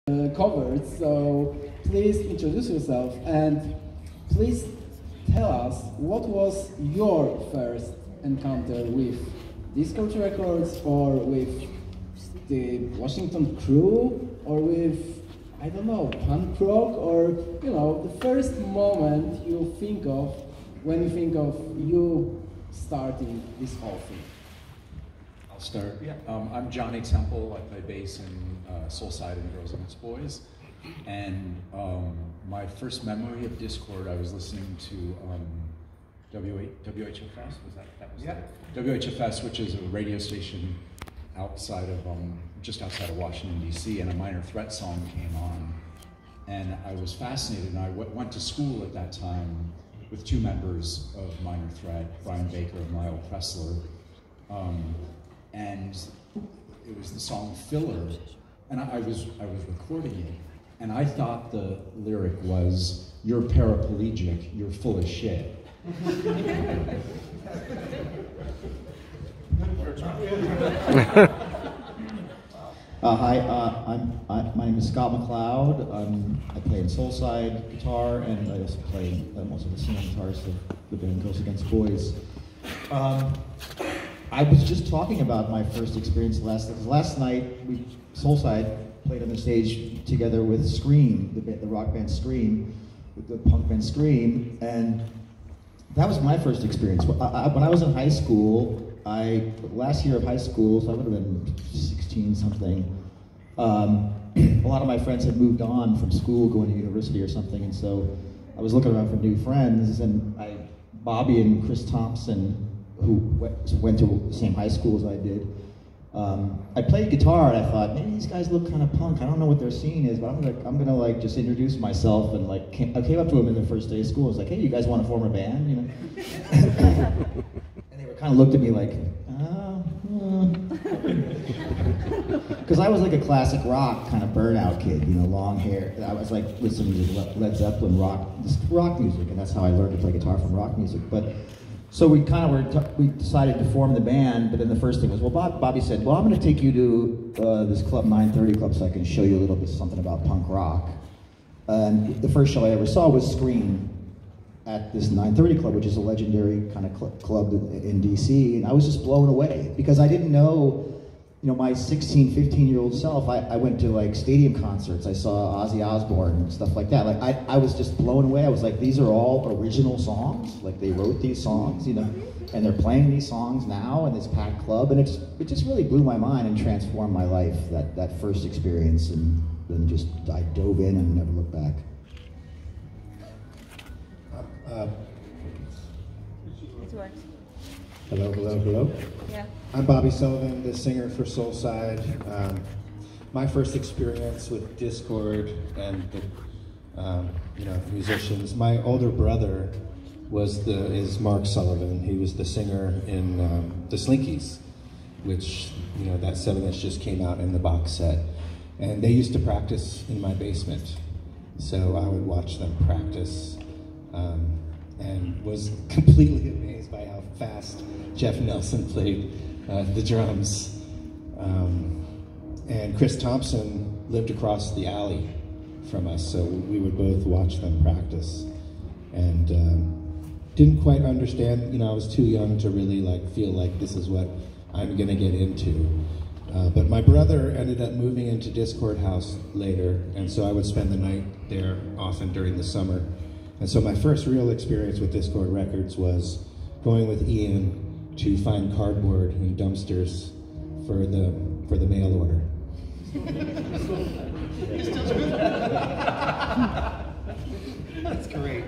covered, so please introduce yourself and please tell us what was your first encounter with Dischord Records or with the Washington crew or with, I don't know, punk rock, or, you know, the first moment you think of when you think of you starting this whole thing. I'll start. Yeah. I'm Johnny Temple. I play bass in Soulside and Girls and Its Boys. And my first memory of Dischord, I was listening to WHFS. Was that was yeah. WHFS, which is a radio station outside of just outside of Washington D.C. and a Minor Threat song came on, and I was fascinated. And I went to school at that time with two members of Minor Threat, Brian Baker and Lyle Pressler. And it was the song Filler, and I was recording it, and I thought the lyric was, "You're paraplegic, you're full of shit." Hi, my name is Scott McLeod. I play in Soulside guitar, and I also play. I'm also the singing guitarist of the band Girls Against Boys. I was just talking about my first experience last night. Soulside played on the stage together with Scream, the rock band Scream, with the punk band Scream, and that was my first experience. When I was in high school, last year of high school, so I would have been 16 something. A lot of my friends had moved on from school, going to university or something, and so I was looking around for new friends, and Bobby and Chris Thompson, who went to the same high school as I did. I played guitar, and I thought, maybe these guys look kind of punk. I don't know what their scene is, but I'm gonna like just introduce myself, and like I came up to them in the first day of school. I was like, hey, you guys want to form a band? You know? And they were kind of looked at me like, because I was like a classic rock kind of burnout kid, you know, long hair. I was like listening to Led Zeppelin rock music, and that's how I learned to play guitar, from rock music. But so we decided to form the band, but then the first thing was, well, Bobby said, well, I'm going to take you to this club, 930 Club, so I can show you a little bit something about punk rock. And the first show I ever saw was Scream at this 930 Club, which is a legendary kind of club in DC, and I was just blown away because I didn't know, you know, my 16, 15-year-old self. I went to like stadium concerts. I saw Ozzy Osbourne and stuff like that. Like I was just blown away. I was like, these are all original songs. Like they wrote these songs, you know, and they're playing these songs now in this packed club, and it just really blew my mind and transformed my life. That first experience, and then just I dove in and never looked back. It works. Hello, hello, hello. Yeah. I'm Bobby Sullivan, the singer for Soulside. My first experience with Dischord and the musicians. My older brother is Mark Sullivan. He was the singer in the Slinkies, which that 7-inch just came out in the box set, and they used to practice in my basement. So I would watch them practice. And was completely amazed by how fast Jeff Nelson played the drums. And Chris Thompson lived across the alley from us, so we would both watch them practice. And didn't quite understand, I was too young to really feel like this is what I'm gonna get into. But my brother ended up moving into Dischord House later, and so I would spend the night there often during the summer. And so my first real experience with Dischord Records was going with Ian to find cardboard in dumpsters for the mail order. That's great.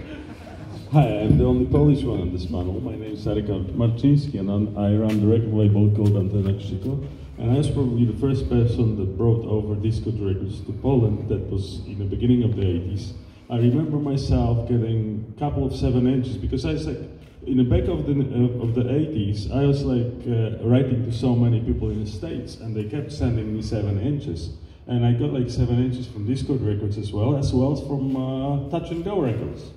Hi, I'm the only Polish one on this panel. My name is Arek Marciński, and I run the record label called Antena Krzyku. And I was probably the first person that brought over Dischord Records to Poland. That was in the beginning of the 80s. I remember myself getting a couple of 7-inches because I was like, in the back of the 80s, I was like writing to so many people in the States, and they kept sending me 7 inches. And I got like 7 inches from Dischord Records as well as from Touch and Go Records.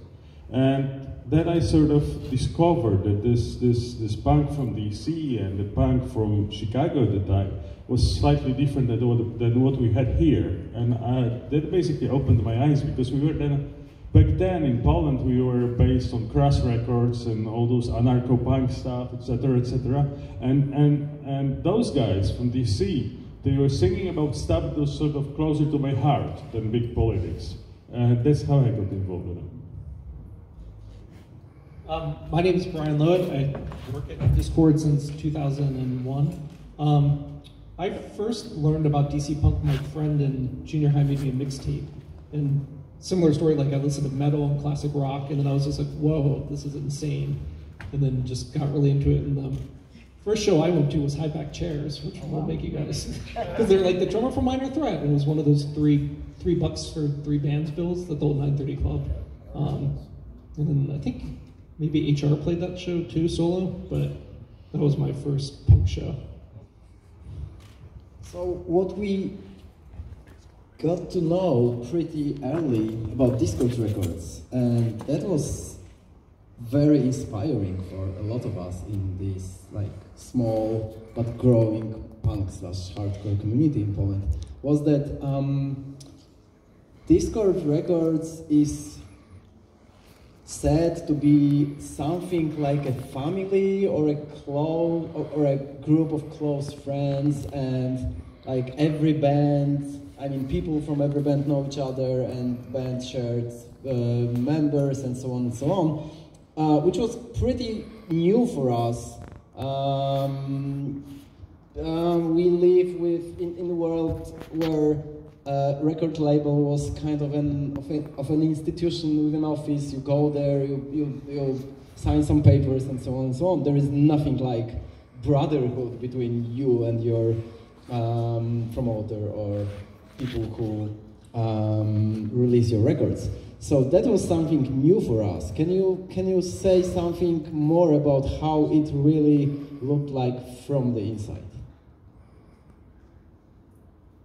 And then I sort of discovered that this punk from DC and the punk from Chicago at the time was slightly different than what we had here. And that basically opened my eyes, because we were then, back then in Poland, we were based on Crash Records and all those anarcho-punk stuff, etc., etc. And those guys from DC, they were singing about stuff that was sort of closer to my heart than big politics. And that's how I got involved in it. My name is Brian Lowitt. I work at Dischord since 2001. I first learned about DC Punk. My friend in junior high made me a mixtape. And similar story, like I listened to metal and classic rock, and then I was just like, whoa, this is insane. And then just got really into it. And the first show I went to was High Back Chairs, which will make you guys, because they're like the drummer from Minor Threat. And it was one of those $3 for 3 bands bills at the old 930 Club. And then I think maybe HR played that show too, solo, but that was my first punk show. So what we got to know pretty early about Dischord Records, and that was very inspiring for a lot of us in this like small but growing punk/hardcore community in Poland, was that Dischord Records is said to be something like a family or a group of close friends, and like every band, I mean people from every band know each other, and band shared members and so on and so on, which was pretty new for us. We live in a world where record label was kind of an institution with an office. You go there, you sign some papers and so on and so on. There is nothing like brotherhood between you and your promoter or people who release your records. So that was something new for us. Can you say something more about how it really looked like from the inside?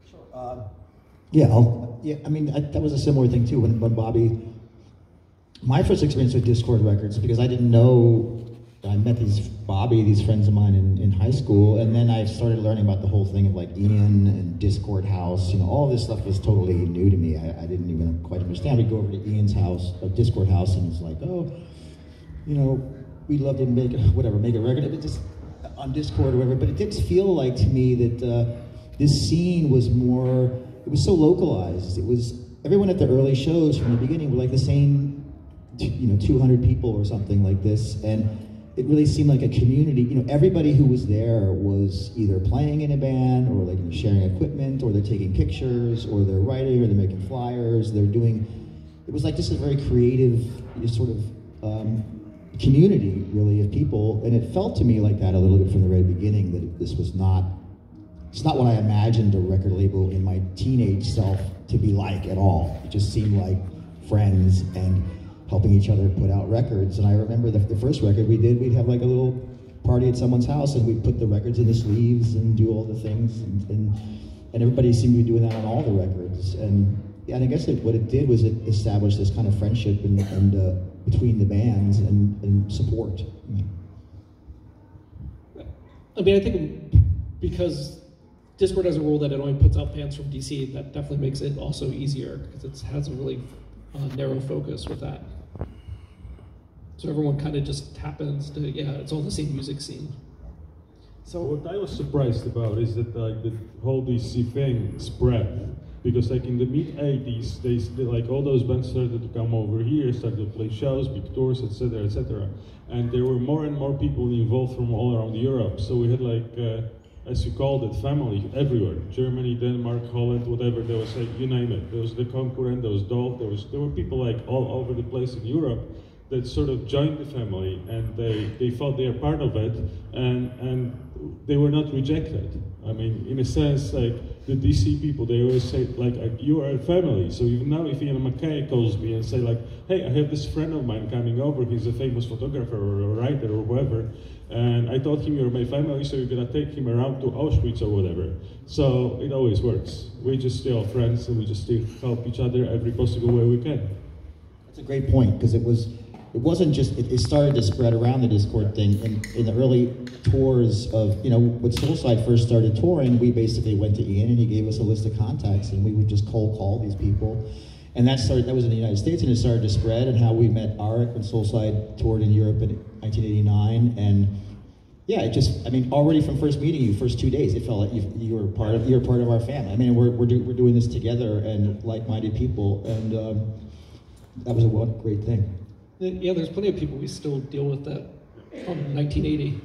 Sure. I mean, that was a similar thing too when Bobby, my first experience with Dischord Records, because I didn't know, I met these friends of mine in high school, and then I started learning about the whole thing of like Ian and Dischord House, you know, all this stuff was totally new to me. I didn't even quite understand. We'd go over to Ian's house, Dischord House, and it's like, oh, you know, we'd love to make a record, it was just on Dischord or whatever, but it did feel like to me that this scene was more, it was so localized. It was, everyone at the early shows from the beginning were like the same, 200 people or something like this, and it really seemed like a community. You know, everybody who was there was either playing in a band, or like sharing equipment, or they're taking pictures, or they're writing, or they're making flyers, they're doing, it was like just a very creative sort of community, really, of people, and it felt to me like that a little bit from the very beginning, that this was not, it's not what I imagined a record label in my teenage self to be like at all. It just seemed like friends and helping each other put out records. And I remember the first record we did, we'd have like a little party at someone's house, and we'd put the records in the sleeves and do all the things, and everybody seemed to be doing that on all the records. And I guess what it did was it established this kind of friendship and between the bands and support. I mean, I think because Dischord has a rule that it only puts out bands from DC, that definitely makes it also easier, because it has a really narrow focus with that. So everyone kind of just happens to, it's all the same music scene. So what I was surprised about is that like the whole DC thing spread, because like in the mid-80s, they like all those bands started to come over here, started to play shows, big tours, etc., etc. And there were more and more people involved from all around Europe. So we had like, as you called it, family everywhere. Germany, Denmark, Holland, whatever. There was like, you name it. There was The Concurrent, there was Dolph, there were people like all over the place in Europe that sort of joined the family, and they felt they are part of it, and they were not rejected. I mean, in a sense, like the DC people, they always say like, you are a family. So even now, if Ian MacKay calls me and say like, hey, I have this friend of mine coming over, he's a famous photographer or a writer or whoever, and I told him you're my family, so you're gonna take him around to Auschwitz or whatever. So it always works. We just still friends, and we just still help each other every possible way we can. That's a great point, because it was it wasn't just, it started to spread around the Dischord thing in the early tours of, you know, when Soulside first started touring, we basically went to Ian and he gave us a list of contacts and we would just cold call these people. And that was in the United States, and it started to spread, and how we met Arek when Soulside toured in Europe in 1989. And yeah, it just, I mean, already from first meeting you, first 2 days, it felt like you were part of our family. I mean, we're doing this together and like-minded people, and that was one great thing. Yeah, there's plenty of people we still deal with that from 1980.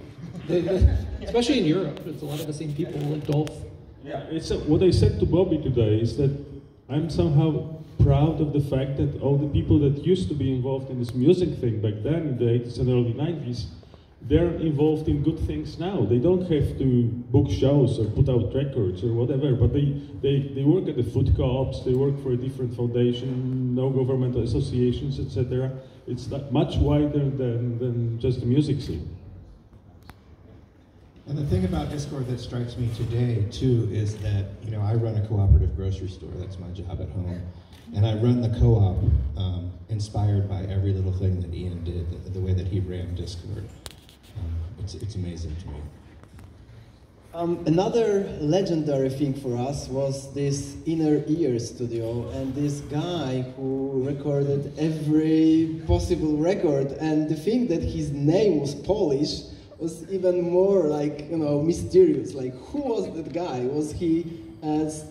Especially in Europe, it's a lot of the same people, like Dolph. Yeah, it's what I said to Bobby today is that I'm somehow proud of the fact that all the people that used to be involved in this music thing back then in the 80s and early 90s, they're involved in good things now. They don't have to book shows or put out records or whatever, but they work at the food co-ops, they work for a different foundation, no governmental associations, etc. It's much wider than just the music scene. And the thing about Dischord that strikes me today, too, is that, you know, I run a cooperative grocery store. That's my job at home. And I run the co-op inspired by every little thing that Ian did, the way that he ran Dischord. It's amazing to me. Another legendary thing for us was this Inner Ear studio, and this guy who recorded every possible record, and the thing that his name was Polish was even more, like, you know, mysterious. Like, who was that guy? Was he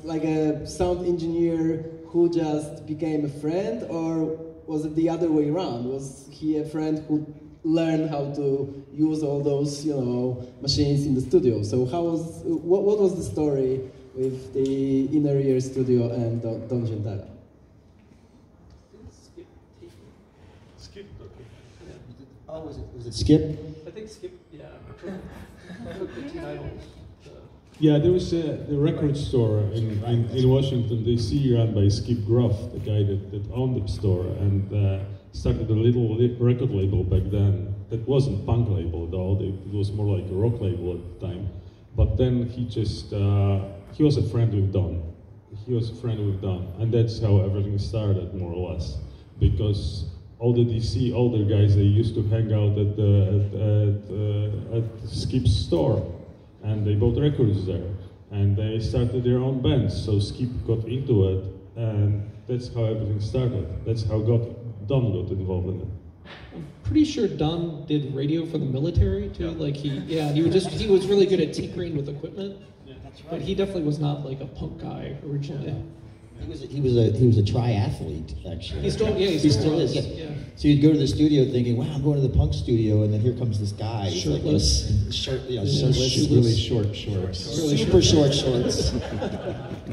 like a sound engineer who just became a friend, or was it the other way around? Was he a friend who learned how to use all those, you know, machines in the studio? So what was the story with the Inner Ear studio and Don Gentile? Skip. Oh, was it Skip? I think Skip, yeah. I took the titles. Yeah, there was the record store in Washington, D.C. run by Skip Groff, the guy that owned the store, and started a little record label back then that wasn't punk label at all. It was more like a rock label at the time. But then he just, he was a friend with Don. And that's how everything started, more or less. Because all the DC older guys, they used to hang out at Skip's store. And they bought records there. And they started their own bands. So Skip got into it, and that's how everything started. That's how Don got involved in it. I'm pretty sure Don did radio for the military too. Like he was really good at tinkering with equipment. Yeah, that's right. But he definitely was not like a punk guy originally. He was a triathlete, actually. He still is. Yeah. So you'd go to the studio thinking, wow, I'm going to the punk studio, and then here comes this guy. Shirtless. Shirtless. Really short shorts. Really super short shorts.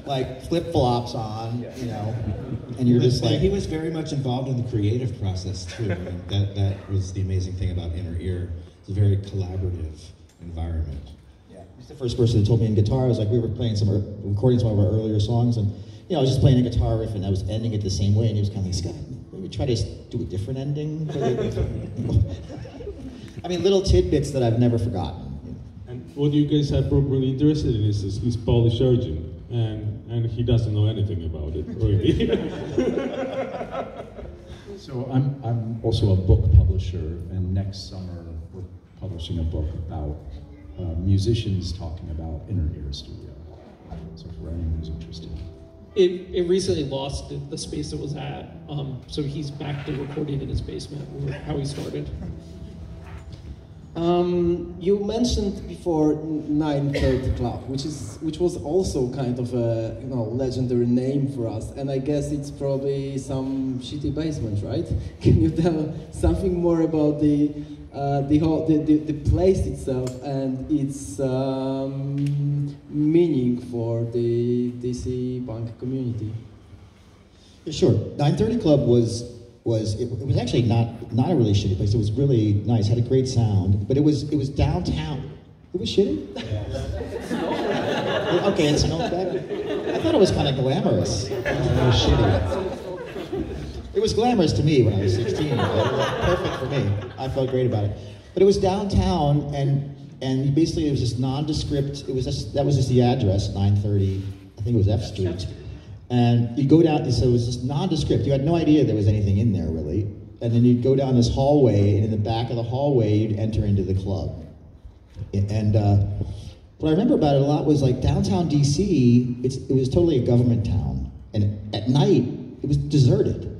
Like flip-flops on, you know. And you're just like... He was very much involved in the creative process, too. I mean, that was the amazing thing about Inner Ear. It's a very collaborative environment. Yeah. He's the first person that told me in guitar. I was like, we were playing recording some of our earlier songs, and you know, I was just playing a guitar riff and I was ending it the same way, and he was kind of like, Scott, maybe try to do a different ending? I mean, little tidbits that I've never forgotten. You know? And what you guys are probably interested in is his Polish origin, and he doesn't know anything about it, really. So I'm also a book publisher, and next summer we're publishing a book about musicians talking about Inner Ear Studio. So for anyone who's interested. It recently lost the space it was at, so he's back to recording in his basement, how he started. You mentioned before 930 Club, which was also kind of a legendary name for us, and I guess it's probably some shitty basement, right? Can you tell something more about the place itself and its meaning for the DC punk community? Sure. 930 Club was actually not a really shitty place. It was really nice. Had a great sound, but it was downtown. It was shitty. Yeah. Okay, it's an old bag. I thought it was kind of glamorous. It was shitty. It was glamorous to me when I was 16. It was perfect for me. I felt great about it. But it was downtown, and basically it was just nondescript. That was just the address, 930. I think it was F Street. And you go down, so it was just nondescript. You had no idea there was anything in there, really. and then you'd go down this hallway, and in the back of the hallway, you'd enter into the club. And what I remember about it a lot was like downtown DC, it was totally a government town. And at night, it was deserted.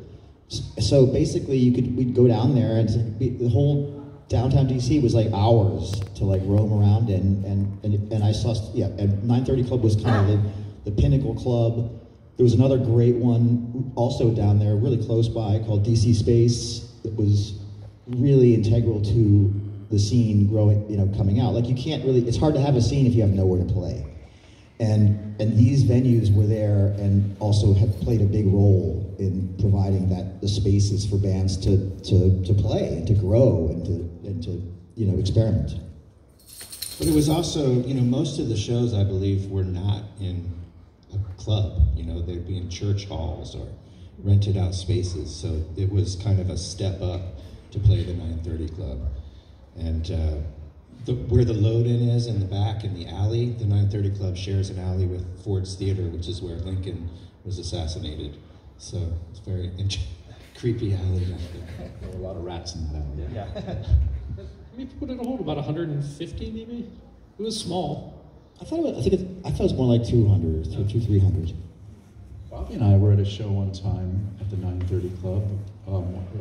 So basically, we'd go down there, and the whole downtown DC was like ours to like roam around in. And I saw, and 930 Club was kind of the pinnacle club. There was another great one also down there, really close by, called DC Space. That was really integral to the scene growing, coming out. Like you can't really, it's hard to have a scene if you have nowhere to play. And these venues were there and also have played a big role in providing the spaces for bands to play and to grow and to experiment. But it was also, most of the shows I believe were not in a club. They'd be in church halls or rented out spaces. So it was kind of a step up to play the 930 Club. And where the load-in is in the back in the alley, the 930 Club shares an alley with Ford's Theater, which is where Lincoln was assassinated. So it's a very creepy alley back there. There were a lot of rats in that alley. Yeah. How many people did it hold? About 150 maybe? It was small. I thought it was more like 200, 300. Bobby and I were at a show one time at the 930 Club,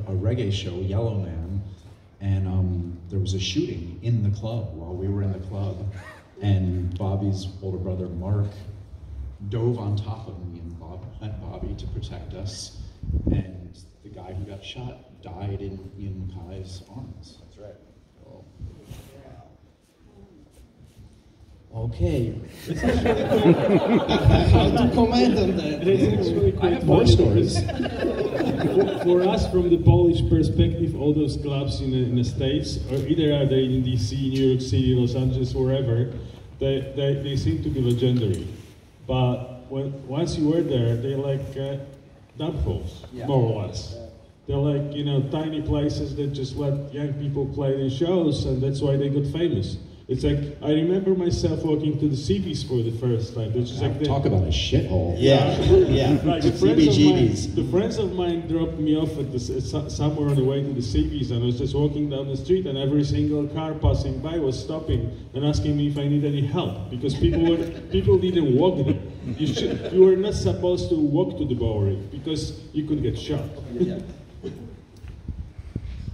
a reggae show, Yellow Man, and there was a shooting in the club while we were in the club, and Bobby's older brother Mark dove on top of me and Bobby to protect us, and the guy who got shot died in Kai's arms. That's right. So, Okay. How to comment on that? I have more stories. For us, from the Polish perspective, all those clubs in the States, or either are they in DC, New York City, Los Angeles, wherever, they seem to be legendary. But once you were there, they're like dump holes, more or less. They're like, tiny places that just let young people play their shows, and that's why they got famous. It's like, I remember myself walking to the CBs for the first time. It's just like talk about a shithole. Yeah. Like CBGBs. friends of mine dropped me off at somewhere on the way to the CBs, and I was just walking down the street, and every single car passing by was stopping and asking me if I need any help, because people didn't walk there. You were not supposed to walk to the Bowery because you could get shot.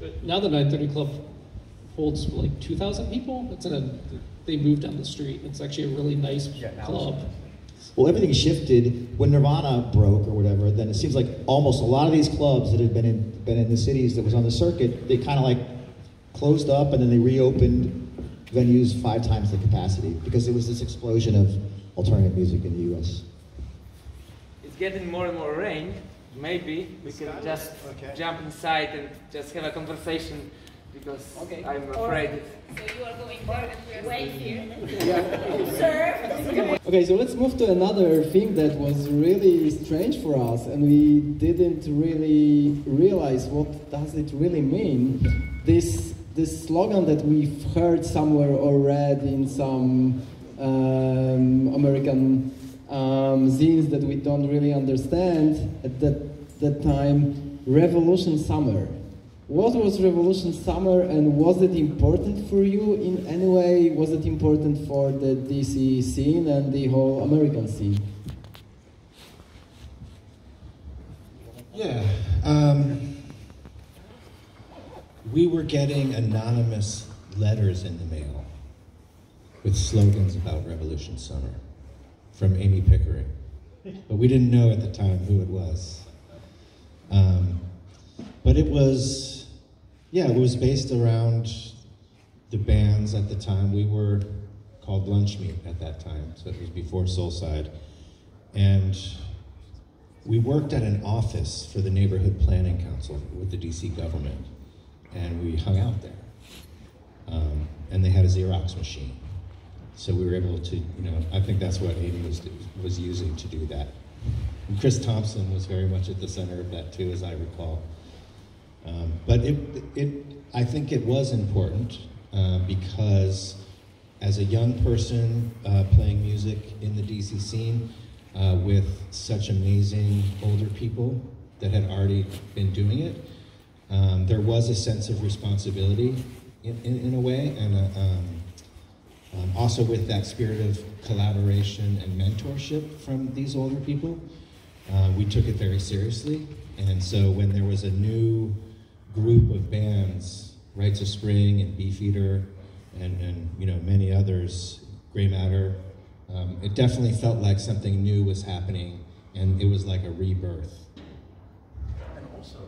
But now the 930 Club holds like 2,000 people. They moved down the street. It's actually a really nice club. Well, everything shifted when Nirvana broke or whatever. Then it seems like almost a lot of these clubs that had been in the cities that was on the circuit, they kind of like closed up and then they reopened venues 5 times the capacity because there was this explosion of alternative music in the U.S. It's getting more and more rain. Maybe we can just jump inside and just have a conversation. Because I'm afraid. So you are going there and we are waiting here. Sir? Okay, so let's move to another thing that was really strange for us, and we didn't really realize what does it really mean. This slogan that we've heard somewhere or read in some American zines that we don't really understand at that time, Revolution Summer. What was Revolution Summer, and was it important for you in any way? Was it important for the DC scene and the whole American scene? Yeah. We were getting anonymous letters in the mail with slogans about Revolution Summer from Amy Pickering. But we didn't know at the time who it was. But it was based around the bands at the time. We were called Lunch Meat at that time, so it was before Soulside. And we worked at an office for the Neighborhood Planning Council with the DC government, and we hung out there. And they had a Xerox machine. So we were able to, I think that's what Amy was using to do that. And Chris Thompson was very much at the center of that too, as I recall. But I think it was important because as a young person playing music in the DC scene with such amazing older people that had already been doing it, there was a sense of responsibility in a way, and also with that spirit of collaboration and mentorship from these older people, we took it very seriously. And so when there was a new group of bands, Rites of Spring and Beefeater, and you know, many others, Grey Matter, it definitely felt like something new was happening, and it was like a rebirth. And also,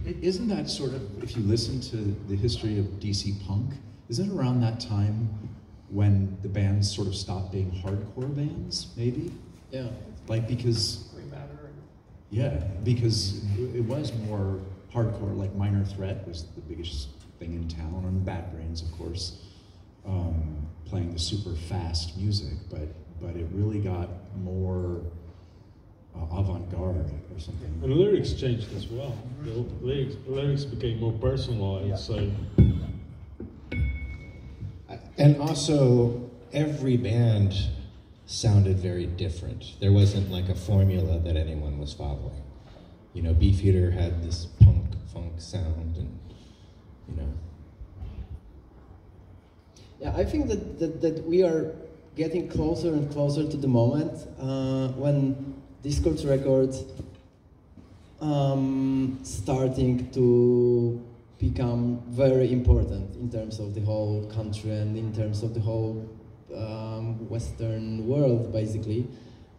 isn't that sort of, if you listen to the history of DC punk, is it around that time when the bands sort of stopped being hardcore bands, maybe? Yeah. Like, because, yeah, because it was more hardcore, like Minor Threat was the biggest thing in town, and Bad Brains, of course, playing the super fast music, but it really got more avant-garde or something. And the lyrics changed as well. The lyrics became more personalized. Yeah. So. And also, every band sounded very different. There wasn't like a formula that anyone was following. You know, Beefeater had this punk, funk sound, and you know. Yeah, I think that we are getting closer and closer to the moment when Dischord Records starting to become very important in terms of the whole country and in terms of the whole Western world, basically.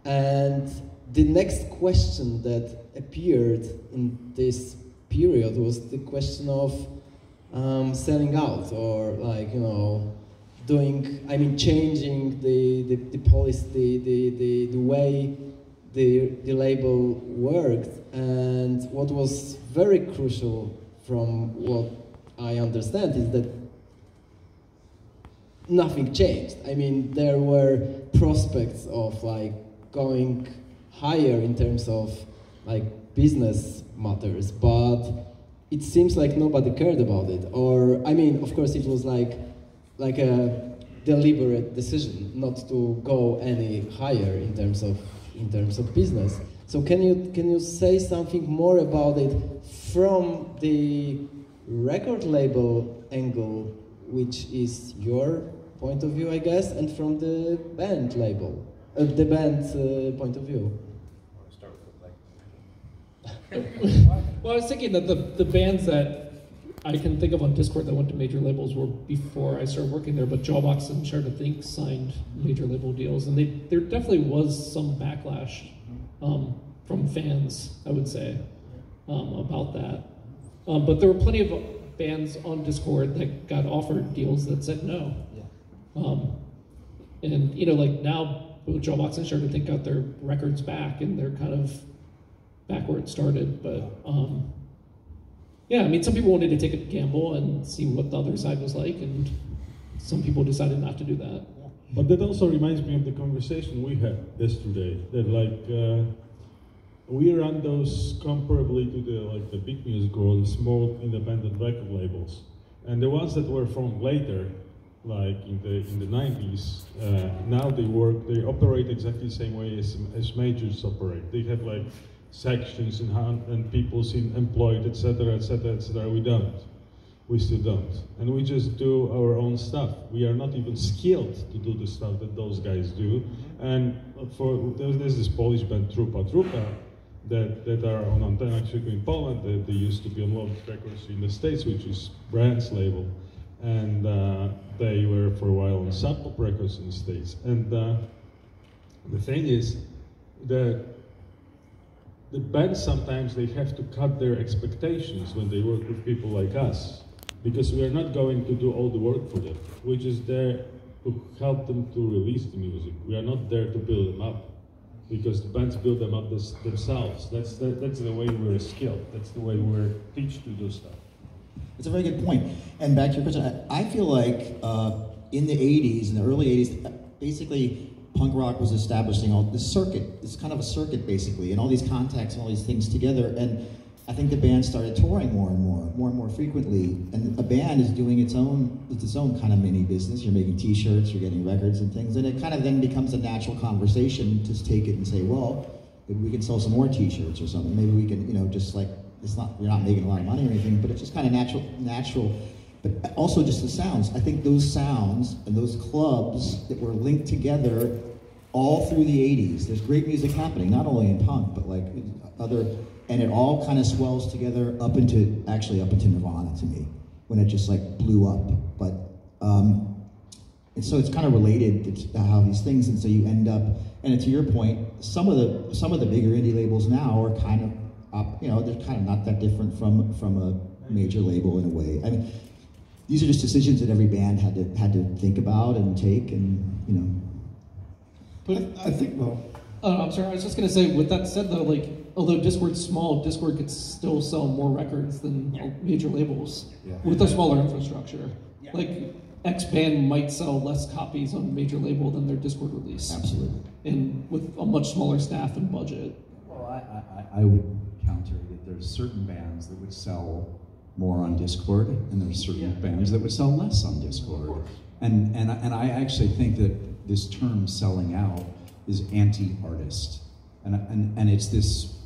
And the next question that appeared in this period was the question of selling out, or like, you know, changing the policy, the way the label worked. And what was very crucial from what I understand is that nothing changed. I mean, there were prospects of like going higher in terms of like business matters, but it seems like nobody cared about it. Or, I mean, of course it was like a deliberate decision not to go any higher in terms of business. So can you say something more about it from the record label angle, which is your point of view, I guess, and from the band label, the band's point of view? Well, I was thinking that the bands that I can think of on Dischord that went to major labels were before I started working there, but Jawbox and Share to Think signed major label deals, and there definitely was some backlash from fans, I would say, about that. But there were plenty of bands on Dischord that got offered deals that said no. Yeah. And you know, like now, Jawbox and Share to Think got their records back, and they're kind of back where it started. But yeah, I mean, some people wanted to take a gamble and see what the other side was like, and some people decided not to do that. But that also reminds me of the conversation we had yesterday. That like we run those comparably to the big music or the small independent record labels, and the ones that were formed later, like in the 90s, now they operate exactly the same way as majors operate. They have like sections and people employed, etc., etc., etc. We still don't, and we just do our own stuff. We are not even skilled to do the stuff that those guys do. And there's this Polish band Trupa that are on Antena Krzyku in Poland. They used to be on Lublin Records in the States, which is Brand's label, and they were for a while on Sub Pop Records in the States. And the thing is that the bands sometimes they have to cut their expectations when they work with people like us, because we are not going to do all the work for them. We're just there to help them to release the music. We are not there to build them up, because the bands build them up themselves. That's the way we're skilled. That's the way we're taught to do stuff. It's a very good point. And back to your question, I feel like in the 80s, in the early 80s, basically punk rock was establishing all this circuit. It's kind of a circuit, basically, and all these contacts and all these things together. And I think the band started touring more and more frequently. And a band is doing its own kind of mini business. You're making T-shirts, you're getting records and things, and it kind of then becomes a natural conversation to take it and say, well, maybe we can sell some more T-shirts or something. Maybe we can, you know, just like it's not, you're not making a lot of money or anything, but it's just kind of natural. But also just the sounds. I think those sounds and those clubs that were linked together all through the 80s. There's great music happening, not only in punk, but like other, and it all kind of swells together up into Nirvana to me, when it just like blew up. But, and so it's kind of related to how these things, and so you end up, and to your point, some of the bigger indie labels now are kind of, you know, they're kind of not that different from a major label in a way. I mean, these are just decisions that every band had to think about and take, and you know. But I think, well, I'm sorry. I was just gonna say. With that said, though, like although Dischord's small, Dischord could still sell more records than major labels with a smaller infrastructure. Yeah. Like X band might sell less copies on a major label than their Dischord release. Absolutely. And with a much smaller staff and budget. Well, I would counter that there's certain bands that would sell more on Dischord, and there's certain bands that would sell less on Dischord. And I actually think that this term "selling out" is anti-artist, and it's this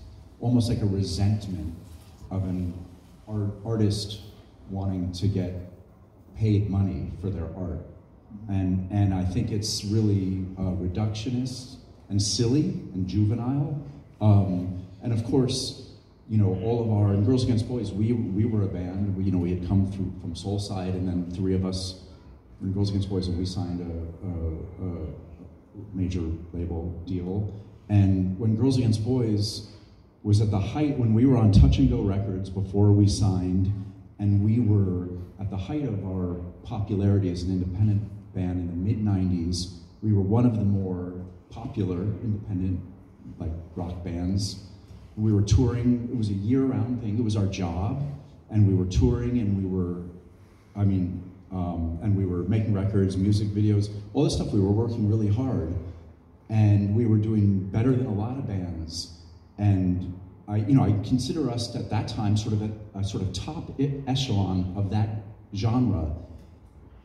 almost like a resentment of an artist wanting to get paid money for their art, and I think it's really reductionist and silly and juvenile, and of course, you know, all of our, and Girls Against Boys, we were a band. We had come through from Soulside, and then 3 of us were in Girls Against Boys, and we signed a major label deal. And when Girls Against Boys was at the height, when we were on Touch and Go Records before we signed, and we were at the height of our popularity as an independent band in the mid-90s, we were one of the more popular independent like rock bands. We were touring, it was a year-round thing, it was our job, and we were touring, and we were, and we were making records, music videos, all this stuff. We were working really hard, and we were doing better than a lot of bands. And I consider us at that time sort of at a sort of top echelon of that genre.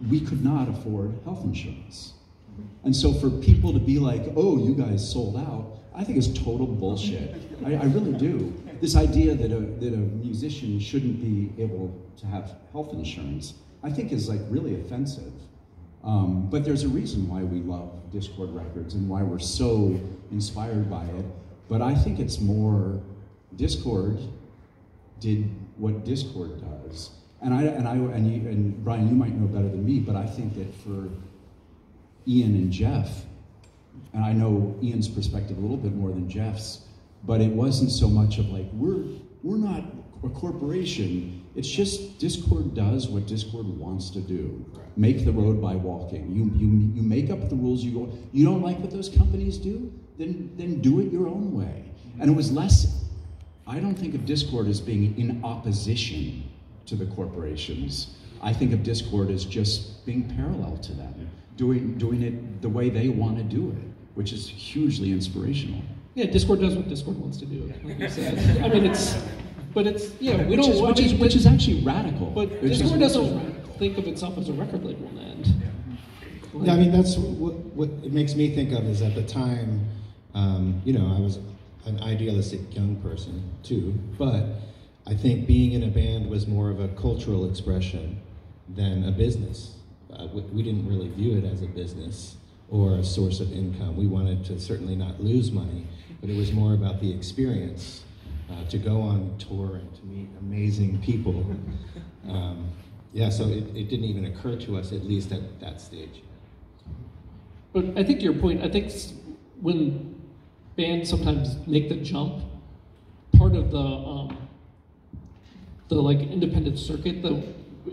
We could not afford health insurance. And so for people to be like, oh, you guys sold out, I think it's total bullshit. I really do. This idea that a musician shouldn't be able to have health insurance, I think is like really offensive. But there's a reason why we love Dischord Records and why we're so inspired by it. But I think it's more, Dischord did what Dischord does. And Brian, you might know better than me, but I think that for Ian and Jeff, and I know Ian's perspective a little bit more than Jeff's, but it wasn't so much of like, we're not a corporation. It's just Dischord does what Dischord wants to do. Make the road by walking. You make up the rules. You don't like what those companies do? Then do it your own way. And it was less, I don't think of Dischord as being in opposition to the corporations. I think of Dischord as just being parallel to them, doing it the way they want to do it, which is hugely inspirational. Yeah, Dischord does what Dischord wants to do, like you said. I mean, we don't, which is actually radical. But Dischord doesn't think of itself as a record label in the end. Yeah, I mean, that's what it makes me think of is at the time, I was an idealistic young person too, but I think being in a band was more of a cultural expression than a business. We didn't really view it as a business or a source of income. We wanted to certainly not lose money, but it was more about the experience, to go on tour and to meet amazing people. So it didn't even occur to us, at least at that stage. But I think to your point, I think when bands sometimes make the jump, part of the like independent circuit that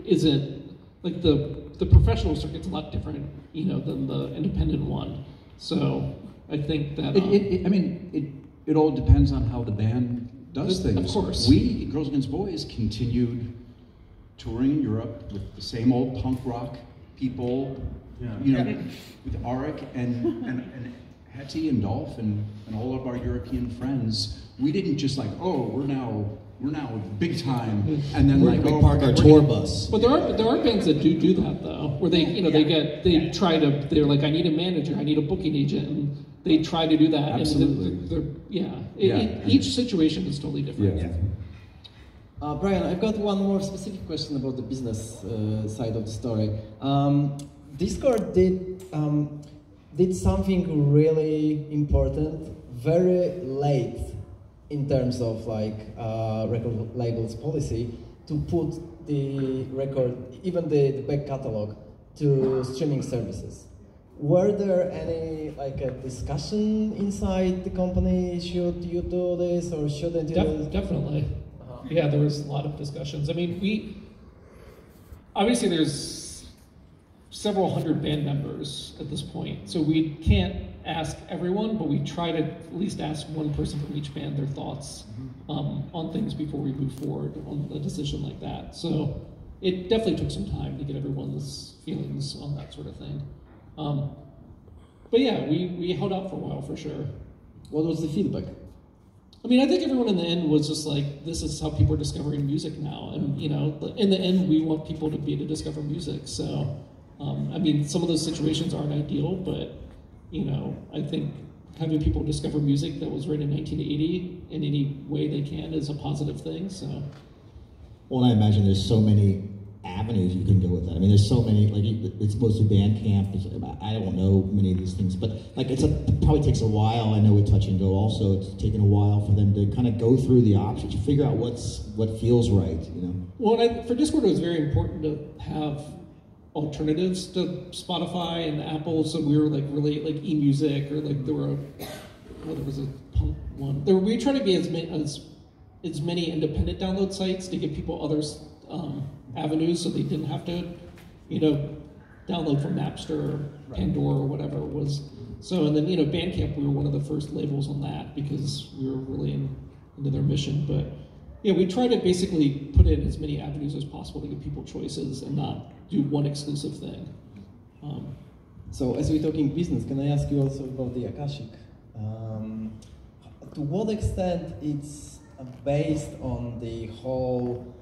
isn't like the professional circuit's a lot different, than the independent one. So I think that it all depends on how the band does things. Of course, we Girls Against Boys continued touring in Europe with the same old punk rock people, with Arek and Hetty and Dolph and all of our European friends. We didn't just like, oh, we're now big time, and then we park our tour bus. But there are bands that do that though, where they're like, I need a manager, I need a booking agent, and they try to do that. Absolutely. And each situation is totally different. Yeah. Brian, I've got one more specific question about the business side of the story. Dischord did something really important very late in terms of like record labels policy to put the record, even the back catalog, to streaming services. Were there any like a discussion inside the company? Should you do this or shouldn't you? Do this? Definitely. Yeah, there was a lot of discussions. I mean, obviously there's several hundred band members at this point, so we can't ask everyone, but we try to at least ask one person from each band their thoughts on things before we move forward on a decision like that. So it definitely took some time to get everyone's feelings on that sort of thing. But yeah, we held out for a while for sure. What was the feedback? I mean, I think everyone in the end was just like, this is how people are discovering music now. And, you know, in the end, we want people to be able to discover music. So, I mean, some of those situations aren't ideal, but, you know, I think having people discover music that was written in 1980 in any way they can is a positive thing, so. Well, I imagine there's so many avenues you can go with that. I mean, there's so many, like, it's mostly Bandcamp. I don't know many of these things, but like, it probably takes a while. I know with Touch and Go also, it's taken a while for them to kind of go through the options, figure out what feels right, you know? Well, for Dischord, it was very important to have alternatives to Spotify and Apple, so we were like really like eMusic, or like there was a punk one. We tried to be as many independent download sites to give people others avenues, so they didn't have to, you know, download from Napster or Pandora or whatever it was. So, and then, you know, Bandcamp, we were one of the first labels on that because we were really into their mission. But yeah, we try to basically put in as many avenues as possible to give people choices and not do one exclusive thing. So as we're talking business, can I ask you also about the Akashic? To what extent it's based on the whole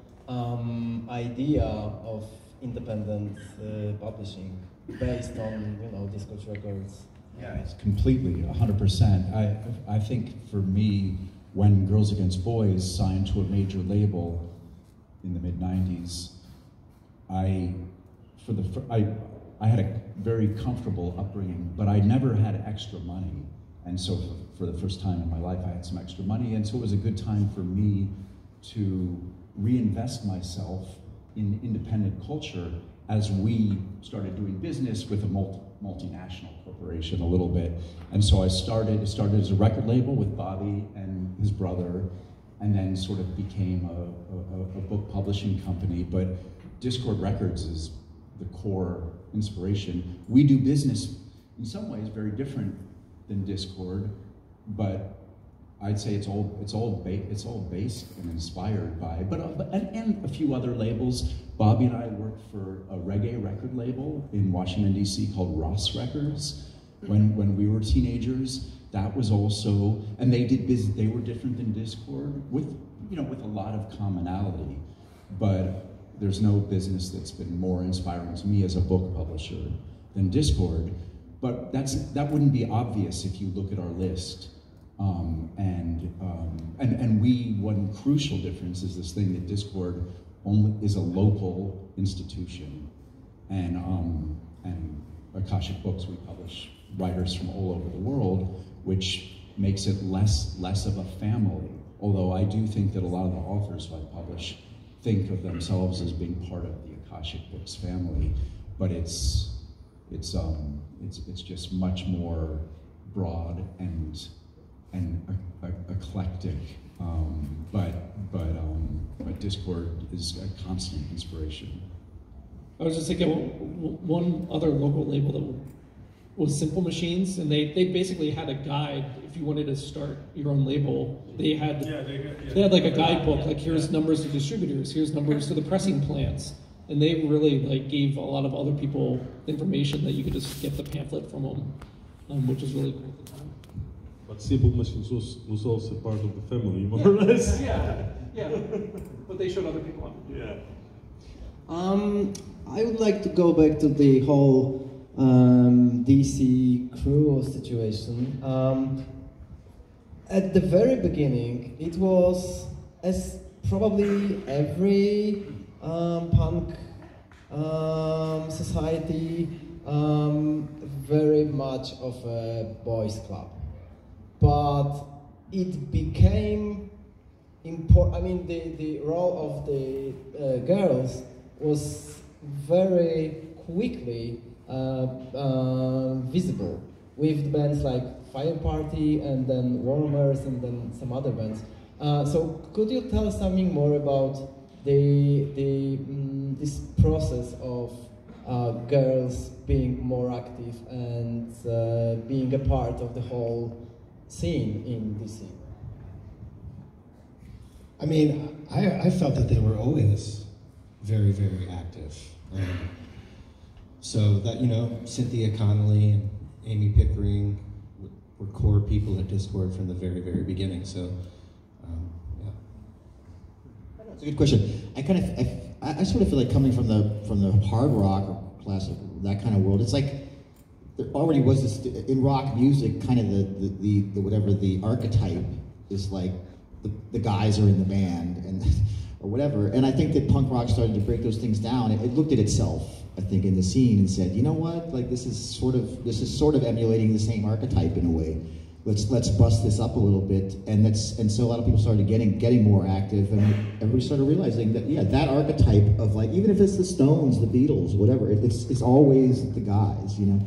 idea of independent publishing, based on, you know, Dischord Records? Yeah, it's completely, 100%. I think for me, when Girls Against Boys signed to a major label in the mid-90s, I had a very comfortable upbringing, but I never had extra money. And so for the first time in my life, I had some extra money, and so it was a good time for me to reinvest myself in independent culture as we started doing business with a multinational corporation a little bit. And so it started as a record label with Bobby and his brother, and then sort of became a book publishing company. But Dischord Records is the core inspiration. We do business in some ways very different than Dischord, but I'd say it's all based and inspired by, and a few other labels. Bobby and I worked for a reggae record label in Washington D.C. called Ross Records when we were teenagers. That was also, and they did business. They were different than Dischord with a lot of commonality, but there's no business that's been more inspiring to me as a book publisher than Dischord. But that wouldn't be obvious if you look at our list. One crucial difference is this thing that Dischord only is a local institution, and Akashic Books, we publish writers from all over the world, which makes it less of a family. Although I do think that a lot of the authors who I publish think of themselves as being part of the Akashic Books family, but it's just much more broad and eclectic, but Dischord is a constant inspiration. I was just thinking, one other local label that was Simple Machines, and they basically had a guide. If you wanted to start your own label, they had like a guidebook, like here's numbers to distributors, here's numbers to the pressing plants, and they really like gave a lot of other people information that you could just get the pamphlet from them, which was really cool at the time. But Simple Machines was also part of the family, more or less. Yeah. But they showed other people up. Yeah. I would like to go back to the whole DC crew situation. At the very beginning, it was, as probably every punk society very much of a boys' club, but it became important. I mean, the role of the girls was very quickly visible with bands like Fire Party and then Warmers and then some other bands. So could you tell us something more about this process of girls being more active and being a part of the whole scene in DC? I mean, I felt that they were always very, very active. So that, you know, Cynthia Connolly and Amy Pickering were core people at Dischord from the very, very beginning. So, yeah. That's a good question. I sort of feel like coming from the hard rock or classic, that kind of world. It's like there already was this in rock music, kind of the whatever the archetype is like. The guys are in the band and or whatever. And I think that punk rock started to break those things down. It looked at itself, I think, in the scene and said, you know what? Like this is sort of emulating the same archetype in a way. Let's bust this up a little bit. And so a lot of people started getting more active, and everybody started realizing that that archetype of like, even if it's the Stones, the Beatles, whatever, it's always the guys, you know.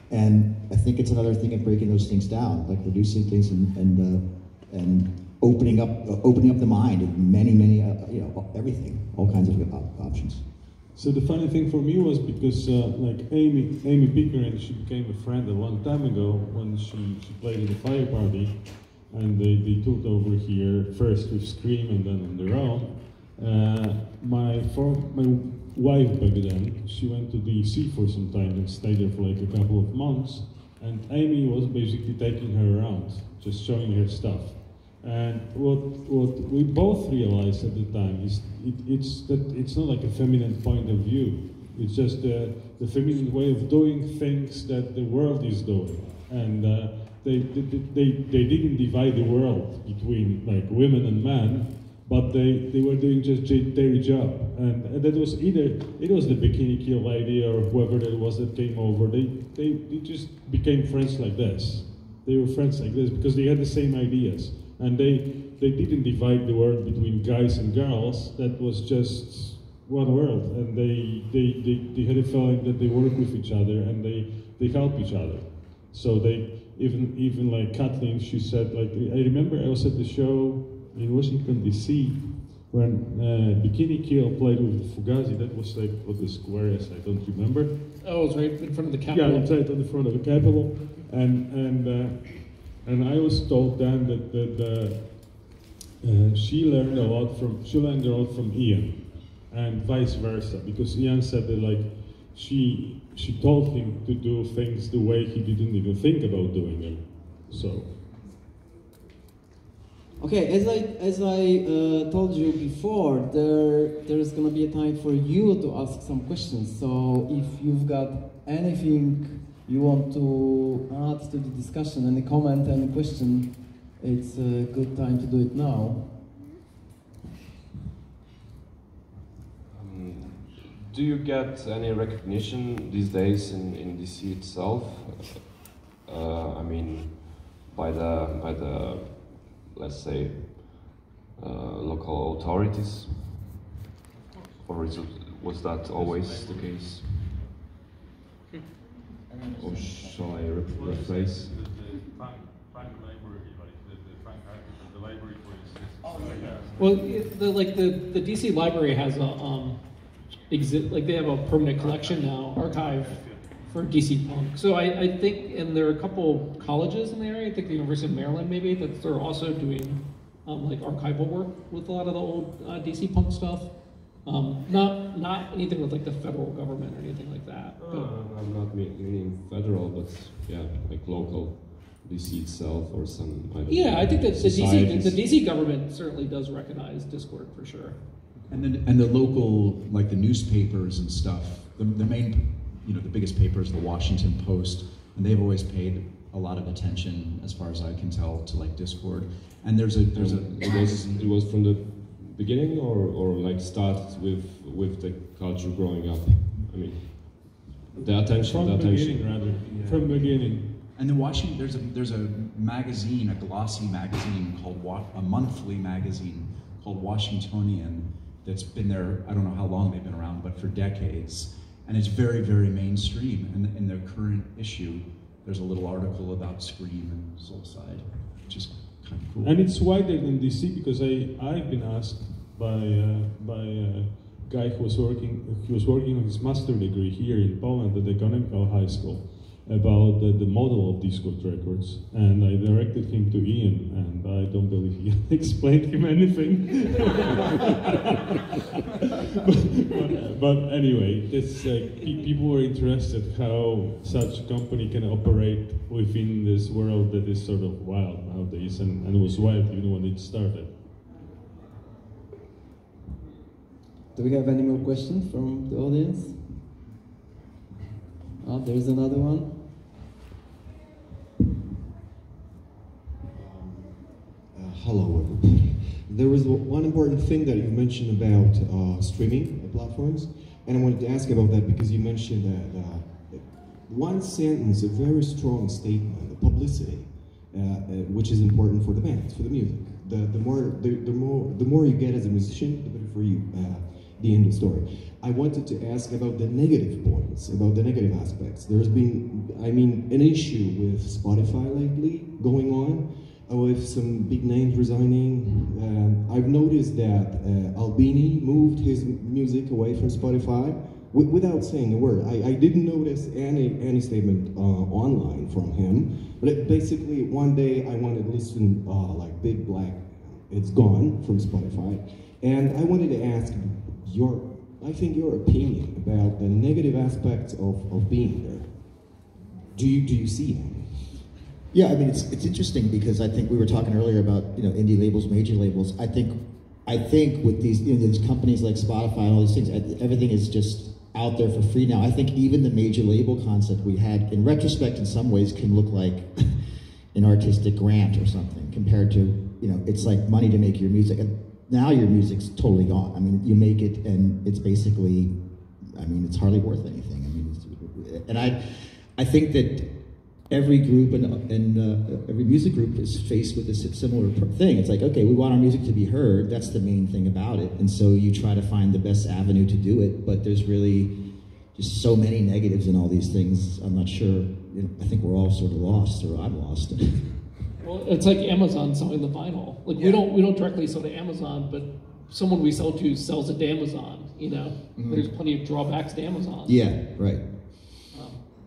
And I think it's another thing of breaking those things down, like reducing things and opening up the mind of many everything, all kinds of options. So the funny thing for me was because like Amy Pickering, she became a friend a long time ago when she played in the Fire Party, and they took over here first with Scream and then on their own. My wife back then, she went to DC for some time and stayed there for like a couple of months, and Amy was basically taking her around, just showing her stuff. And what we both realized at the time is it's not like a feminine point of view. It's just the feminine way of doing things that the world is doing. And they didn't divide the world between like women and men, but they were doing just their job. And that was it was the Bikini Kill lady or whoever that was that came over. They just became friends like this. They were friends like this because they had the same ideas. And they didn't divide the world between guys and girls. That was just one world, and they had a feeling that they work with each other and they help each other. So they even like Kathleen, she said, like, I remember I was at the show in Washington DC when Bikini Kill played with Fugazi. That was like what the square is, I don't remember. Oh, it was right in front of the Capitol. Yeah, it's right on the front of the Capitol, and I was told then that she learned a lot from Ian, and vice versa, because Ian said that like she told him to do things the way he didn't even think about doing them. So. Okay, as I told you before, there's gonna be a time for you to ask some questions. So if you've got anything you want to add to the discussion, any comment, any question, it's a good time to do it now. Do you get any recognition these days in DC itself? I mean, by the let's say local authorities, or was that always the case? Or shall I rephrase? Well, the DC library has a they have a permanent collection now, archive for DC punk. So I think, and there are a couple colleges in the area. I think the University of Maryland maybe that they're also doing like archival work with a lot of the old DC punk stuff. Not anything with like the federal government or anything like that. I'm not meaning federal, but yeah, like local, DC itself or some. I don't know, I think that the DC government certainly does recognize Dischord for sure. And the local, like the newspapers and stuff, the main, the biggest paper is the Washington Post, and they've always paid a lot of attention, as far as I can tell, to like Dischord. And it was from the beginning, or like start with the culture growing up? I mean, the attention. From the beginning, rather. Yeah. From the beginning. And in Washington, there's a magazine, a glossy magazine called a monthly magazine called Washingtonian that's been there. I don't know how long they've been around, but for decades, and it's very, very mainstream. And in the current issue, there's a little article about Scream and Soulside, which is kind of cool. And it's wider in DC because I've been asked by a guy who was working on his master degree here in Poland at the Economical High School about the model of Dischord Records, and I directed him to Ian, and I don't believe he explained him anything. but anyway, this, people were interested how such a company can operate within this world that is sort of wild nowadays, and was wild even when it started. Do we have any more questions from the audience? Oh, there's another one. Hello, everybody. There was one important thing that you mentioned about streaming platforms, and I wanted to ask about that because you mentioned that one sentence, a very strong statement, the publicity, which is important for the bands, for the music. The more you get as a musician, the better for you. The end of the story. I wanted to ask about the negative points, about the negative aspects. There's been, I mean, an issue with Spotify lately going on, with some big names resigning. I've noticed that Albini moved his music away from Spotify without saying a word. I didn't notice any statement online from him, but basically one day I wanted to listen like Big Black, it's gone from Spotify, and I wanted to ask your opinion about the negative aspects of being there. Do you see them? Yeah, I mean it's interesting because I think we were talking earlier about indie labels, major labels. I think with these these companies like Spotify and all these things, everything is just out there for free now. I think even the major label concept we had, in retrospect, in some ways, can look like an artistic grant or something compared to it's like money to make your music. And now your music's totally gone. I mean, you make it and it's basically, I mean, it's hardly worth anything. I mean, and I think that every group and every music group is faced with a similar thing. It's like, okay, we want our music to be heard. That's the main thing about it. And so you try to find the best avenue to do it, but there's really just so many negatives in all these things. I'm not sure, I think we're all sort of lost, or I'm lost. Well, it's like Amazon selling the vinyl. Like we don't directly sell to Amazon, but someone we sell to sells it to Amazon. Mm-hmm. There's plenty of drawbacks to Amazon. Yeah, right.